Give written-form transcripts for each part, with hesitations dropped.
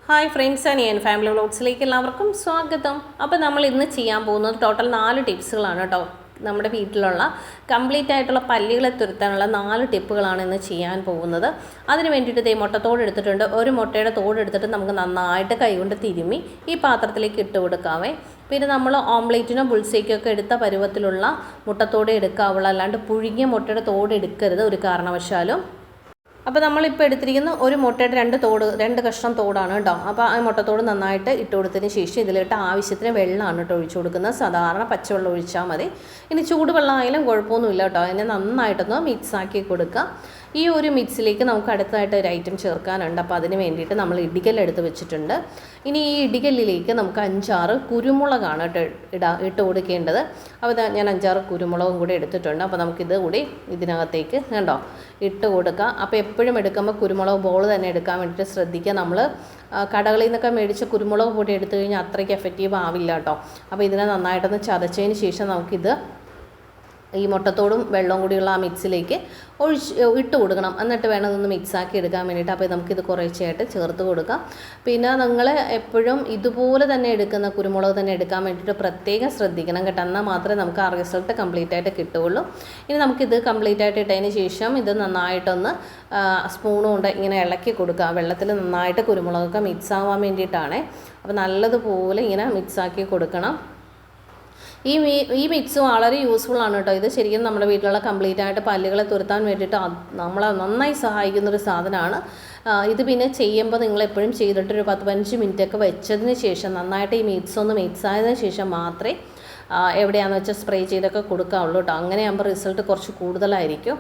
Hi friends, ഞാൻ family വ്ലോഗ്സിലേക്ക് എല്ലാവർക്കും സ്വാഗതം. അപ്പോൾ നമ്മൾ ഇന്ന് ചെയ്യാൻ പോകുന്നത് ടോട്ടൽ 4 ടിപ്സുകളാണ് കേട്ടോ. നമ്മുടെ വീട്ടിലുള്ള കംപ്ലീറ്റ് ആയിട്ടുള്ള പല്ലികളെ തുരത്താനുള്ള 4 ടിപ്പുകളാണ് ഇന്ന് ചെയ്യാൻ പോകുന്നത്. അതിന് വേണ്ടിയിട്ട് മുട്ടത്തോട് എടുത്തിട്ടുണ്ട്. ഒരു മുട്ടയുടെ തോട് എടുത്തിട്ട് നമുക്ക് നന്നായിട്ട് കൈകൊണ്ട് തിരുമ്മി ഈ പാത്രത്തിലേക്ക് ഇട്ട് കൊടുക്കാവേ. പിന്നെ നമ്മൾ ഓംലേറ്റിനോ ബുൾസേക്കൊക്കെ എടുത്ത പരുവത്തിലുള്ള മുട്ടത്തോട് എടുക്കാവുള്ളൂ, അല്ലാണ്ട് പുഴുങ്ങിയ മുട്ടയുടെ തോട് എടുക്കരുത് ഒരു കാരണവശാലും. അപ്പോൾ നമ്മളിപ്പോൾ എടുത്തിരിക്കുന്ന ഒരു മുട്ടയുടെ 2 കഷ്ണം തോടാണ് കേട്ടോ. അപ്പോൾ ആ മുട്ടത്തോട് നന്നായിട്ട് ഇട്ട് കൊടുത്തതിന് ശേഷം ഇതിലിട്ട് ആവശ്യത്തിന് വെള്ളമാണ് കേട്ടോ ഒഴിച്ചു കൊടുക്കുന്നത്. സാധാരണ പച്ചവെള്ളം ഒഴിച്ചാൽ മതി. ഇനി ചൂടുവെള്ളം ആയാലും കുഴപ്പമൊന്നുമില്ല കേട്ടോ. അതിനെ നന്നായിട്ടൊന്ന് മിക്സാക്കി കൊടുക്കുക. ഈ ഒരു മിക്സിലേക്ക് നമുക്ക് അടുത്തതായിട്ട് ഒരു ഐറ്റം ചേർക്കാനുണ്ട്. അപ്പോൾ അതിന് വേണ്ടിയിട്ട് നമ്മൾ ഇടികല്ലെടുത്ത് വെച്ചിട്ടുണ്ട്. ഇനി ഈ ഇടികല്ലിലേക്ക് നമുക്ക് 5-6 കുരുമുളകാണ് ഇട്ട് കൊടുക്കേണ്ടത്. അപ്പോൾ ഞാൻ 5-6 കുരുമുളകും കൂടി എടുത്തിട്ടുണ്ട്. അപ്പോൾ നമുക്കിത് കൂടി ഇതിനകത്തേക്ക് കണ്ടോ ഇട്ട് കൊടുക്കുക. അപ്പോൾ എപ്പോഴും എടുക്കുമ്പോൾ കുരുമുളക് ബോൾ തന്നെ എടുക്കാൻ വേണ്ടിയിട്ട് ശ്രദ്ധിക്കുക. നമ്മൾ കടകളിൽ നിന്നൊക്കെ മേടിച്ച കുരുമുളക് പൊടി എടുത്തു കഴിഞ്ഞാൽ അത്രയ്ക്ക് എഫക്റ്റീവ് ആവില്ല കേട്ടോ. അപ്പോൾ ഇതിനെ നന്നായിട്ടൊന്ന് ചതച്ചതിന് ശേഷം നമുക്കിത് ഈ മുട്ടത്തോടും വെള്ളവും കൂടിയുള്ള ആ മിക്സിലേക്ക് ഇട്ട് കൊടുക്കണം. എന്നിട്ട് വേണം ഇതൊന്ന് മിക്സാക്കി എടുക്കാൻ വേണ്ടിയിട്ട്. അപ്പോൾ നമുക്കിത് കുറേശ്ശെയായിട്ട് ചേർത്ത് കൊടുക്കാം. പിന്നെ നിങ്ങൾ എപ്പോഴും ഇതുപോലെ തന്നെ എടുക്കുന്ന കുരുമുളക് തന്നെ എടുക്കാൻ വേണ്ടിയിട്ട് പ്രത്യേകം ശ്രദ്ധിക്കണം കേട്ടോ. എന്നാൽ മാത്രമേ നമുക്ക് ആ റിസൾട്ട് കംപ്ലീറ്റ് ആയിട്ട് കിട്ടുകയുള്ളൂ. ഇനി നമുക്കിത് കംപ്ലീറ്റ് ആയിട്ട് ഇട്ടതിന് ശേഷം ഇത് നന്നായിട്ടൊന്ന് സ്പൂൺ കൊണ്ട് ഇങ്ങനെ ഇളക്കി കൊടുക്കുക. വെള്ളത്തിൽ നന്നായിട്ട് കുരുമുളകൊക്കെ മിക്സ് ആവാൻ വേണ്ടിയിട്ടാണ്. അപ്പോൾ നല്ലതുപോലെ ഇങ്ങനെ മിക്സാക്കി കൊടുക്കണം. ഈ മിക്സ് വളരെ യൂസ്ഫുള്ളാണ് കേട്ടോ. ഇത് ശരിക്കും നമ്മുടെ വീട്ടിലുള്ള കംപ്ലീറ്റ് ആയിട്ട് പല്ലുകളെ തുരത്താൻ വേണ്ടിയിട്ട് നമ്മളെ നന്നായി സഹായിക്കുന്നൊരു സാധനമാണ്. ഇത് പിന്നെ ചെയ്യുമ്പോൾ നിങ്ങളെപ്പോഴും ചെയ്തിട്ട് ഒരു 10-15 മിനിറ്റൊക്കെ വെച്ചതിന് ശേഷം നന്നായിട്ട് ഈ മിക്സ് ഒന്ന് മിക്സ് ആയതിനു ശേഷം മാത്രമേ എവിടെയാണെന്ന് വെച്ചാൽ സ്പ്രേ ചെയ്തൊക്കെ കൊടുക്കാവുള്ളൂ കേട്ടോ. അങ്ങനെയാകുമ്പോൾ റിസൾട്ട് കുറച്ച് കൂടുതലായിരിക്കും.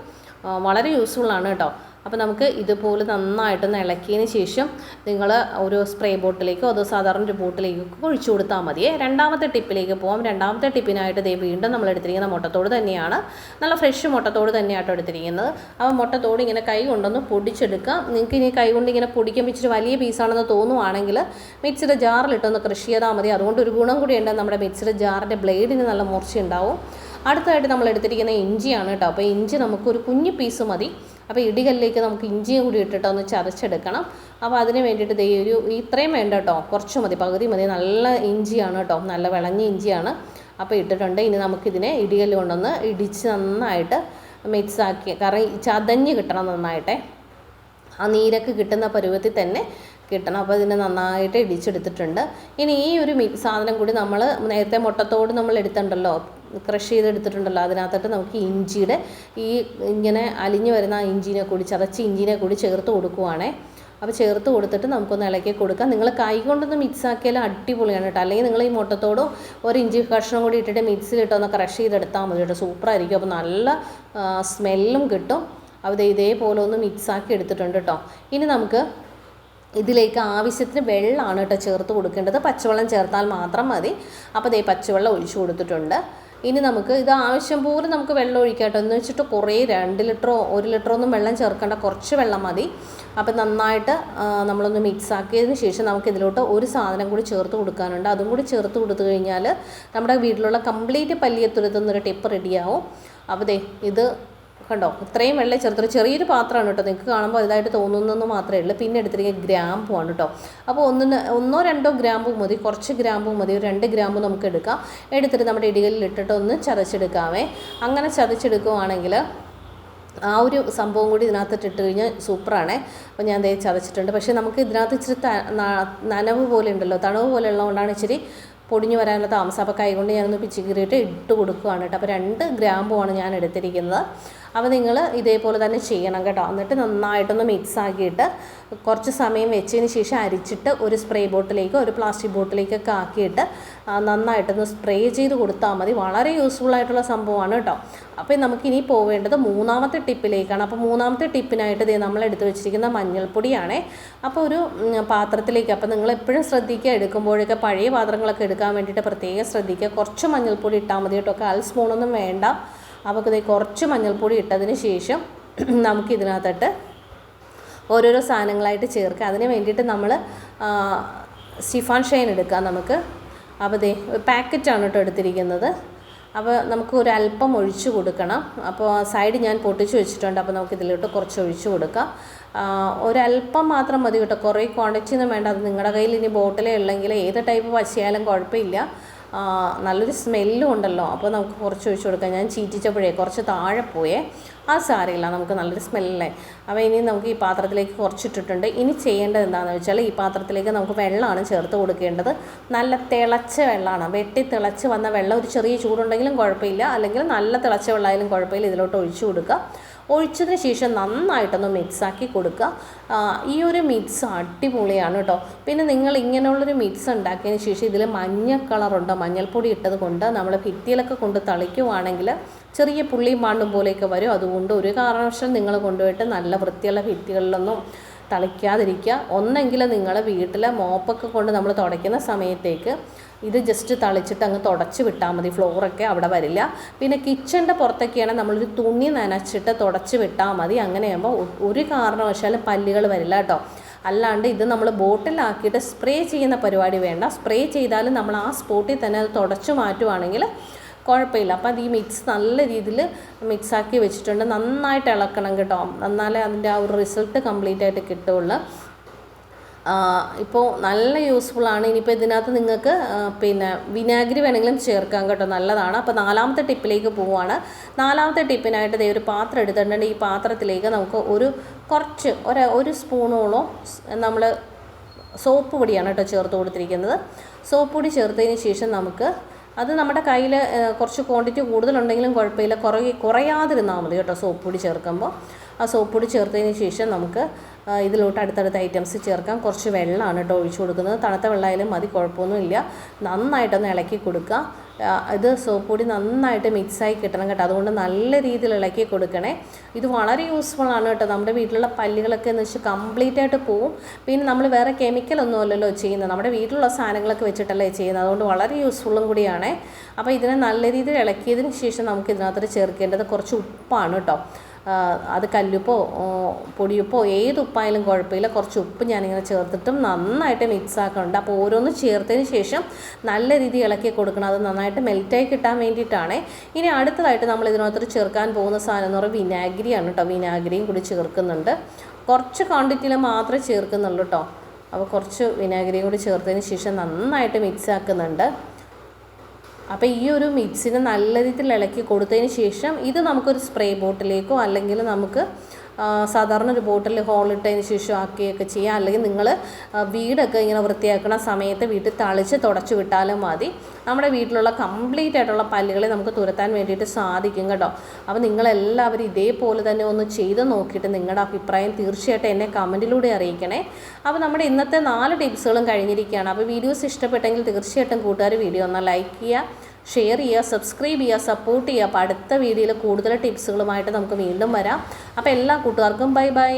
വളരെ യൂസ്ഫുള്ളാണ് കേട്ടോ. അപ്പോൾ നമുക്ക് ഇതുപോലെ നന്നായിട്ടൊന്ന് ഇളക്കിയതിന് ശേഷം നിങ്ങൾ ഒരു സ്പ്രേ ബോട്ടിലേക്കോ അതോ സാധാരണ ഒരു ബോട്ടിലേക്കൊക്കെ ഒഴിച്ചു കൊടുത്താൽ മതിയേ. രണ്ടാമത്തെ ടിപ്പിലേക്ക് പോകാം. രണ്ടാമത്തെ ടിപ്പിനായിട്ട് വീണ്ടും നമ്മൾ എടുത്തിരിക്കുന്ന മുട്ടത്തോട് തന്നെയാണ്. നല്ല ഫ്രഷ് മുട്ടത്തോട് തന്നെയാട്ടോ എടുത്തിരിക്കുന്നത്. അപ്പോൾ മുട്ടത്തോട് ഇങ്ങനെ കൈ കൊണ്ടൊന്ന് പൊടിച്ചെടുക്കാം. നിങ്ങൾക്ക് ഇനി കൈ കൊണ്ട് ഇങ്ങനെ പൊടിക്കുമ്പോൾ ഇച്ചിരി വലിയ പീസാണെന്ന് തോന്നുവാണെങ്കിൽ മിക്സിയുടെ ജാറിലിട്ടൊന്ന് ക്രഷ് ചെയ്താൽ മതി. അതുകൊണ്ട് ഒരു ഗുണം കൂടിയുണ്ട്, നമ്മുടെ മിക്സിയുടെ ജാറിൻ്റെ ബ്ലേഡിന് നല്ല മൂർച്ചയുണ്ടാവും. അടുത്തതായിട്ട് നമ്മൾ എടുത്തിരിക്കുന്ന ഇഞ്ചിയാണ് കേട്ടോ. അപ്പോൾ ഇഞ്ചി നമുക്കൊരു കുഞ്ഞു പീസ് മതി. അപ്പോൾ ഇടികല്ലിലേക്ക് നമുക്ക് ഇഞ്ചിയും കൂടി ഇട്ടിട്ട് ഒന്ന് ചതച്ചെടുക്കണം. അപ്പോൾ അതിന് വേണ്ടിയിട്ട് ഇത്രയും വേണ്ട കേട്ടോ, കുറച്ച് മതി, പകുതി മതി. നല്ല ഇഞ്ചിയാണ് കേട്ടോ, നല്ല വിളഞ്ഞ ഇഞ്ചിയാണ്. അപ്പോൾ ഇട്ടിട്ടുണ്ട്. ഇനി നമുക്കിതിനെ ഇടികല്ല് കൊണ്ടൊന്ന് ഇടിച്ച് നന്നായിട്ട് മിക്സാക്കി, കാരണം ചതഞ്ഞ് കിട്ടണം നന്നായിട്ടേ. ആ നീരൊക്കെ കിട്ടുന്ന പരുവത്തിൽ തന്നെ കിട്ടണം. അപ്പോൾ ഇതിനെ നന്നായിട്ട് ഇടിച്ചെടുത്തിട്ടുണ്ട്. ഇനി ഈ ഒരു സാധനം കൂടി നമ്മൾ നേരത്തെ മുട്ടത്തോട് നമ്മൾ എടുത്തിട്ടുണ്ടല്ലോ, ക്രഷ് ചെയ്തെടുത്തിട്ടുണ്ടല്ലോ, അതിനകത്തോട്ട് നമുക്ക് ഇഞ്ചിയുടെ ഇങ്ങനെ അലിഞ്ഞു വരുന്ന ആ ഇഞ്ചിനെ കൂടി, ചതച്ച് ഇഞ്ചിനെ കൂടി ചേർത്ത് കൊടുക്കുവാണേ. അപ്പോൾ ചേർത്ത് കൊടുത്തിട്ട് നമുക്കൊന്ന് ഇളക്കി കൊടുക്കാം. നിങ്ങൾ കൈ കൊണ്ടൊന്ന് മിക്സ് ആക്കിയാൽ അടിപൊളിയാണ് കേട്ടോ. അല്ലെങ്കിൽ നിങ്ങൾ ഈ മുട്ടത്തോടും ഒരു ഇഞ്ചി കഷ്ണം കൂടി ഇട്ടിട്ട് മിക്സിയിലിട്ടൊന്ന് ക്രഷ് ചെയ്തെടുത്താൽ മതി കേട്ടോ. സൂപ്പറായിരിക്കും. അപ്പോൾ നല്ല സ്മെല്ലും കിട്ടും. അപ്പോൾ ഇതേപോലെ ഒന്ന് മിക്സാക്കി എടുത്തിട്ടുണ്ട് കേട്ടോ. ഇനി നമുക്ക് ഇതിലേക്ക് ആവശ്യത്തിന് വെള്ളമാണ് കേട്ടോ ചേർത്ത് കൊടുക്കേണ്ടത്. പച്ചവെള്ളം ചേർത്താൽ മാത്രം മതി. അപ്പോൾ പച്ചവെള്ളം ഒഴിച്ചു കൊടുത്തിട്ടുണ്ട്. ഇനി നമുക്ക് ഇത് ആവശ്യം പോലെ നമുക്ക് വെള്ളം ഒഴിക്കാം കേട്ടോ. എന്ന് വെച്ചിട്ട് കുറേ 2 ലിറ്ററോ 1 ലിറ്ററോ ഒന്നും വെള്ളം ചേർക്കേണ്ട, കുറച്ച് വെള്ളം മതി. അപ്പം നന്നായിട്ട് നമ്മളൊന്ന് മിക്സ് ആക്കിയതിന് ശേഷം നമുക്ക് ഇതിലോട്ട് ഒരു സാധനം കൂടി ചേർത്ത് കൊടുക്കാനുണ്ട്. അതും കൂടി ചേർത്ത് കൊടുത്തു കഴിഞ്ഞാൽ നമ്മുടെ വീട്ടിലുള്ള കംപ്ലീറ്റ് പല്ലിയെ തുരത്തുന്നൊരു ടിപ്പ് റെഡിയാവും. അപ്പോൾ ഇത് കണ്ടോ, ഇത്രയും വെള്ളം ചേർത്ത് ചെറിയൊരു പാത്രമാണ് കേട്ടോ. നിങ്ങൾക്ക് കാണുമ്പോൾ ഇതായിട്ട് തോന്നുന്നതെന്ന് മാത്രമേ ഉള്ളൂ. പിന്നെ എടുത്തിരിക്കുക ഗ്രാമ്പുമാണ് കേട്ടോ. അപ്പോൾ 1-2 ഗ്രാമ്പു മതി, കുറച്ച് ഗ്രാമ്പു മതി. ഒരു 2 ഗ്രാമ്പു നമുക്ക് എടുക്കാം. എടുത്തിട്ട് നമ്മുടെ ഇടികളിൽ ഇട്ടിട്ട് ഒന്ന് ചതച്ചെടുക്കാവേ. അങ്ങനെ ചതച്ചെടുക്കുവാണെങ്കിൽ ആ ഒരു സംഭവം കൂടി ഇതിനകത്തിട്ട് ഇട്ട് കഴിഞ്ഞാൽ സൂപ്പറാണേ. അപ്പോൾ ഞാൻ ചതച്ചിട്ടുണ്ട്. പക്ഷേ നമുക്ക് ഇതിനകത്ത് ഇച്ചിരി നനവ് പോലെ ഉണ്ടല്ലോ, തണവ് പോലെ ഉള്ളതുകൊണ്ടാണ് ഇച്ചിരി പൊടിഞ്ഞു വരാനുള്ള താമസം. അപ്പോൾ കൈകൊണ്ട് ഞാനൊന്ന് പിച്ചി കീറിയിട്ട് ഇട്ട് കൊടുക്കുകയാണ് കേട്ടോ. അപ്പോൾ 2 ഗ്രാമ്പുമാണ് ഞാൻ എടുത്തിരിക്കുന്നത്. അപ്പോൾ നിങ്ങൾ ഇതേപോലെ തന്നെ ചെയ്യണം കേട്ടോ. എന്നിട്ട് നന്നായിട്ടൊന്ന് മിക്സ് ആക്കിയിട്ട് കുറച്ച് സമയം വെച്ചതിന് ശേഷം അരിച്ചിട്ട് ഒരു സ്പ്രേ ബോട്ടിലേക്കോ ഒരു പ്ലാസ്റ്റിക് ബോട്ടിലേക്കൊക്കെ ആക്കിയിട്ട് നന്നായിട്ടൊന്ന് സ്പ്രേ ചെയ്ത് കൊടുത്താൽ മതി. വളരെ യൂസ്ഫുള്ളായിട്ടുള്ള സംഭവമാണ് കേട്ടോ. അപ്പോൾ നമുക്കിനി പോവേണ്ടത് 3ാമത്തെ ടിപ്പിലേക്കാണ്. അപ്പോൾ 3ാമത്തെ ടിപ്പിനായിട്ട് നമ്മൾ എടുത്ത് വെച്ചിരിക്കുന്ന മഞ്ഞൾപ്പൊടിയാണേ. അപ്പോൾ ഒരു പാത്രത്തിലേക്ക്, അപ്പോൾ നിങ്ങൾ എപ്പോഴും ശ്രദ്ധിക്കുക, എടുക്കുമ്പോഴൊക്കെ പഴയ പാത്രങ്ങളൊക്കെ എടുക്കാൻ വേണ്ടിയിട്ട് പ്രത്യേകം ശ്രദ്ധിക്കുക. കുറച്ച് മഞ്ഞൾപ്പൊടി ഇട്ടാൽ മതി കേട്ടോ, 1/4 സ്പൂണൊന്നും വേണ്ട. അപ്പോൾ കുറച്ച് മഞ്ഞൾപ്പൊടി ഇട്ടതിന് ശേഷം നമുക്കിതിനകത്തോട്ട് ഓരോരോ സാധനങ്ങളായിട്ട് ചേർക്കുക. അതിന് വേണ്ടിയിട്ട് നമ്മൾ ഷിഫാൻ ഷൈൻ എടുക്കാം നമുക്ക്. അപ്പോൾ പാക്കറ്റാണ് കേട്ടോ എടുത്തിരിക്കുന്നത്. അപ്പോൾ നമുക്ക് ഒരു അല്പം ഒഴിച്ചു കൊടുക്കണം. അപ്പോൾ സൈഡ് ഞാൻ പൊട്ടിച്ച് വെച്ചിട്ടുണ്ട്. അപ്പോൾ നമുക്ക് ഇതിലോട്ട് കുറച്ച് ഒഴിച്ചു കൊടുക്കാം. ഒരല്പം മാത്രം മതി കേട്ടോ, കുറേ ക്വാണ്ടിറ്റി ഒന്നും വേണ്ട. അത് നിങ്ങളുടെ കയ്യിൽ ഇനി ബോട്ടിലേ ഉള്ളെങ്കിൽ ഏത് ടൈപ്പ് പശയായാലും കുഴപ്പമില്ല. നല്ലൊരു സ്മെല്ലും ഉണ്ടല്ലോ, അപ്പോൾ നമുക്ക് കുറച്ച് ഒഴിച്ച് കൊടുക്കാം. ഞാൻ ചീറ്റിച്ചപ്പോഴേ കുറച്ച് താഴെ പോയേ, അത് സാരമില്ല, നമുക്ക് നല്ലൊരു സ്മെല്ലല്ലേ. അപ്പോൾ ഇനി നമുക്ക് ഈ പാത്രത്തിലേക്ക് കുറച്ചിട്ടിട്ടുണ്ട്. ഇനി ചെയ്യേണ്ടത് എന്താണെന്ന് വെച്ചാൽ ഈ പാത്രത്തിലേക്ക് നമുക്ക് വെള്ളമാണ് ചേർത്ത് കൊടുക്കേണ്ടത്. നല്ല തിളച്ച വെള്ളമാണ്, വെട്ടി തിളച്ച് വന്ന വെള്ളം. ഒരു ചെറിയ ചൂടുണ്ടെങ്കിലും കുഴപ്പമില്ല, അല്ലെങ്കിൽ നല്ല തിളച്ച വെള്ളമായാലും കുഴപ്പമില്ല. ഇതിലോട്ട് ഒഴിച്ചു കൊടുക്കുക. ഒഴിച്ചതിന് ശേഷം നന്നായിട്ടൊന്ന് മിക്സാക്കി കൊടുക്കുക. ഈ ഒരു മിക്സ് അടിപൊളിയാണ് കേട്ടോ. പിന്നെ നിങ്ങൾ ഇങ്ങനെയുള്ളൊരു മിക്സ് ഉണ്ടാക്കിയതിന് ശേഷം ഇതിൽ മഞ്ഞ കളറുണ്ടോ, മഞ്ഞൾപ്പൊടി ഇട്ടത് കൊണ്ട് നമ്മൾ ഭിത്തിയിലൊക്കെ കൊണ്ട് തളിക്കുവാണെങ്കിൽ ചെറിയ പുള്ളിയും പാണ്ടും പോലെയൊക്കെ വരും. അതുകൊണ്ട് ഒരു കാരണവശാലും നിങ്ങൾ കൊണ്ടുപോയിട്ട് നല്ല വൃത്തിയുള്ള ഭിത്തികളിലൊന്നും തളിക്കാതിരിക്കുക. ഒന്നെങ്കിൽ നിങ്ങൾ വീട്ടിലെ മോപ്പൊക്കെ കൊണ്ട് നമ്മൾ തുടയ്ക്കുന്ന സമയത്തേക്ക് ഇത് ജസ്റ്റ് തളിച്ചിട്ട് അങ്ങ് തുടച്ച് വിട്ടാൽ മതി, ഫ്ലോറൊക്കെ അവിടെ വരില്ല. പിന്നെ കിച്ചൻ്റെ പുറത്തൊക്കെയാണെങ്കിൽ നമ്മളൊരു തുണി നനച്ചിട്ട് തുടച്ച് വിട്ടാൽ മതി. അങ്ങനെയാകുമ്പോൾ ഒരു കാരണവശാലും പല്ലുകൾ വരില്ല കേട്ടോ. അല്ലാണ്ട് ഇത് നമ്മൾ ബോട്ടിലാക്കിയിട്ട് സ്പ്രേ ചെയ്യുന്ന പരിപാടി വേണ്ട. സ്പ്രേ ചെയ്താലും നമ്മൾ ആ സ്പോട്ടിൽ തന്നെ അത് തുടച്ച് മാറ്റുവാണെങ്കിൽ കുഴപ്പമില്ല. അപ്പോൾ അത് ഈ മിക്സ് നല്ല രീതിയിൽ മിക്സാക്കി വെച്ചിട്ടുണ്ട്. നന്നായിട്ട് ഇളക്കണം കേട്ടോ, എന്നാലേ അതിൻ്റെ ആ ഒരു റിസൾട്ട് കംപ്ലീറ്റ് ആയിട്ട് കിട്ടുള്ളൂ. ഇപ്പോൾ നല്ല യൂസ്ഫുള്ളാണ്. ഇനിയിപ്പോൾ ഇതിനകത്ത് നിങ്ങൾക്ക് പിന്നെ വിനാഗിരി വേണമെങ്കിലും ചേർക്കാം കേട്ടോ, നല്ലതാണ്. അപ്പോൾ 4ാമത്തെ ടിപ്പിലേക്ക് പോവുകയാണ്. 4ാമത്തെ ടിപ്പിനായിട്ട് ഒരു പാത്രം എടുത്തിട്ടുണ്ട്. ഈ പാത്രത്തിലേക്ക് നമുക്ക് കുറച്ച് ഒരു സ്പൂണോളം നമ്മൾ സോപ്പ് പൊടിയാണ് കേട്ടോ ചേർത്ത് കൊടുത്തിരിക്കുന്നത്. സോപ്പ് പൊടി ചേർത്തതിന് ശേഷം നമുക്ക് അത് നമ്മുടെ കയ്യിൽ കുറച്ച് ക്വാണ്ടിറ്റി കൂടുതലുണ്ടെങ്കിലും കുഴപ്പമില്ല, കുറയാതിരുന്നാൽ മതി കേട്ടോ സോപ്പ് പൊടി ചേർക്കുമ്പോൾ. ആ സോപ്പ് പൊടി ചേർത്തതിന് ശേഷം നമുക്ക് ഇതിലോട്ട് അടുത്തടുത്ത ഐറ്റംസ് ചേർക്കാം. കുറച്ച് വെള്ളമാണ് കേട്ടോ ഒഴിച്ചു കൊടുക്കുന്നത്. തണുത്ത വെള്ളമായാലും മതി, കുഴപ്പമൊന്നുമില്ല. നന്നായിട്ടൊന്ന് ഇളക്കി കൊടുക്കുക. ഇത് സോപ്പ് പൊടി നന്നായിട്ട് മിക്സായി കിട്ടണം കേട്ടോ, അതുകൊണ്ട് നല്ല രീതിയിൽ ഇളക്കി കൊടുക്കണേ. ഇത് വളരെ യൂസ്ഫുള്ളാണ് കേട്ടോ. നമ്മുടെ വീട്ടിലുള്ള പല്ലുകളൊക്കെ എന്ന് വെച്ചാൽ കംപ്ലീറ്റ് ആയിട്ട് പോവും. പിന്നെ നമ്മൾ വേറെ കെമിക്കലൊന്നും അല്ലല്ലോ ചെയ്യുന്നത്, നമ്മുടെ വീട്ടിലുള്ള സാധനങ്ങളൊക്കെ വെച്ചിട്ടല്ലേ ചെയ്യുന്നത്. അതുകൊണ്ട് വളരെ യൂസ്ഫുള്ളും കൂടിയാണ്. അപ്പോൾ ഇതിനെ നല്ല രീതിയിൽ ഇളക്കിയതിന് ശേഷം നമുക്ക് ഇതിനകത്ത് ചേർക്കേണ്ടത് കുറച്ച് ഉപ്പാണ് കേട്ടോ. അത് കല്ലുപ്പോ പൊടിയുപ്പോ ഏത് ഉപ്പായാലും കുഴപ്പമില്ല. കുറച്ച് ഉപ്പ് ഞാനിങ്ങനെ ചേർത്തിട്ടും നന്നായിട്ട് മിക്സ് ആക്കുന്നുണ്ട്. അപ്പോൾ ഓരോന്ന് ചേർത്തതിന് ശേഷം നല്ല രീതിയിൽ ഇളക്കി കൊടുക്കണം. അത് നന്നായിട്ട് മെൽറ്റായി കിട്ടാൻ വേണ്ടിയിട്ടാണ്. ഇനി അടുത്തതായിട്ട് നമ്മൾ ഇതിനകത്ത് ചേർക്കാൻ പോകുന്ന സാധനം എന്ന് പറയുന്നത് വിനാഗിരിയാണ് കേട്ടോ. വിനാഗിരിയും കൂടി ചേർക്കുന്നുണ്ട്. കുറച്ച് ക്വാണ്ടിറ്റിയിൽ മാത്രമേ ചേർക്കുന്നുള്ളൂ കേട്ടോ. അപ്പോൾ കുറച്ച് വിനാഗിരിയും കൂടി ചേർത്തതിന് ശേഷം നന്നായിട്ട് മിക്സ് ആക്കുന്നുണ്ട്. അപ്പോൾ ഈ ഒരു മിക്സിനെ നല്ല രീതിയിൽ ഇളക്കി കൊടുത്തതിന് ശേഷം ഇത് നമുക്കൊരു സ്പ്രേ ബോട്ടിലേക്കോ അല്ലെങ്കിൽ നമുക്ക് സാധാരണ ഒരു ബോട്ടിൽ ഹോളിട്ടതിന് ശേഷം ആക്കുകയൊക്കെ ചെയ്യാം. അല്ലെങ്കിൽ നിങ്ങൾ വീടൊക്കെ ഇങ്ങനെ വൃത്തിയാക്കുന്ന സമയത്ത് വീട്ടിൽ തളിച്ച് തുടച്ച് വിട്ടാലും മതി. നമ്മുടെ വീട്ടിലുള്ള കംപ്ലീറ്റ് ആയിട്ടുള്ള പല്ലുകളെ നമുക്ക് തുരത്താൻ വേണ്ടിയിട്ട് സാധിക്കും കേട്ടോ. അപ്പോൾ നിങ്ങളെല്ലാവരും ഇതേപോലെ തന്നെ ഒന്ന് ചെയ്ത് നോക്കിയിട്ട് നിങ്ങളുടെ അഭിപ്രായം തീർച്ചയായിട്ടും എന്നെ കമൻറ്റിലൂടെ അറിയിക്കണേ. അപ്പോൾ നമ്മുടെ ഇന്നത്തെ 4 ടിപ്സുകളും കഴിഞ്ഞിരിക്കുകയാണ്. അപ്പോൾ വീഡിയോസ് ഇഷ്ടപ്പെട്ടെങ്കിൽ തീർച്ചയായിട്ടും കൂട്ടുകാർ വീഡിയോ ഒന്ന് ലൈക്ക് ചെയ്യുക, ഷെയർ ചെയ്യുക, സബ്സ്ക്രൈബ് ചെയ്യുക, സപ്പോർട്ട് ചെയ്യുക. അപ്പോൾ അടുത്ത വീഡിയോയിൽ കൂടുതൽ ടിപ്സുകളുമായിട്ട് നമുക്ക് വീണ്ടും വരാം. അപ്പോൾ എല്ലാ കൂട്ടുകാർക്കും ബൈ ബൈ.